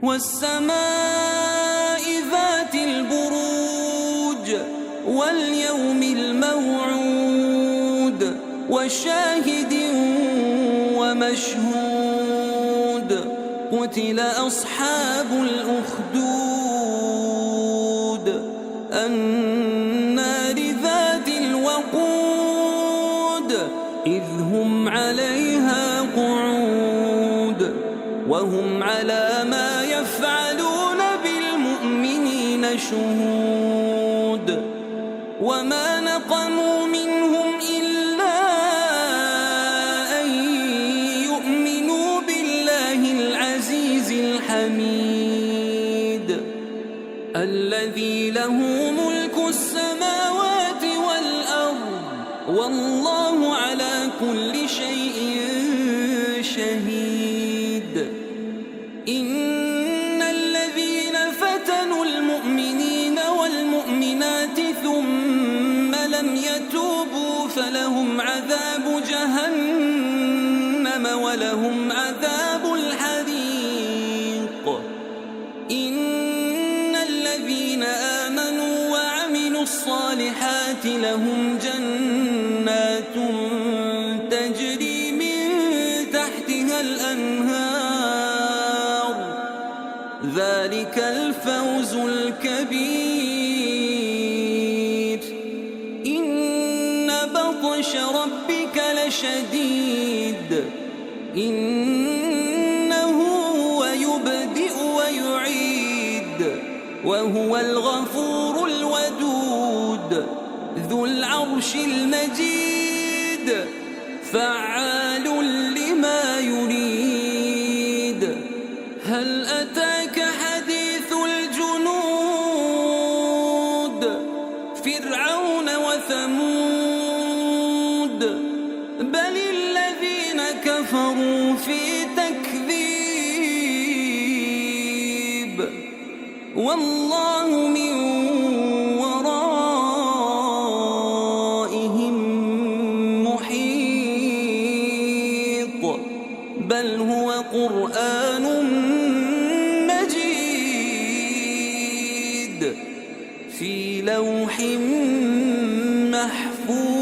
والسماء ذات البروج واليوم الموعود وشاهد ومشهود قتل أصحاب الأخدود النار ذات الوقود إذ هم عليها قعود وهم على ما يفعلون بالمؤمنين شهود وما نقموا منهم إلا أن يؤمنوا بالله العزيز الحميد الذي له ملك السماوات والأرض والله على كل شيء شهيد إن الذين فتنوا المؤمنين والمؤمنات ثم لم يتوبوا فلهم عذاب جهنم ولهم عذاب الحريق إن الذين آمنوا وعملوا الصالحات لهم جنات تجري من تحتها الأنهار ذلك الفوز الكبير إن بطش ربك لشديد إنه هو يبدئ ويعيد وهو الغفور الودود ذو العرش المجيد فعال لما يريد هل أتاك حديث الجنود فرعون وثمود بل الذين كفروا في تكذيب والله من ورائهم محيط بل هو قرآن مجيد في لوح محفوظ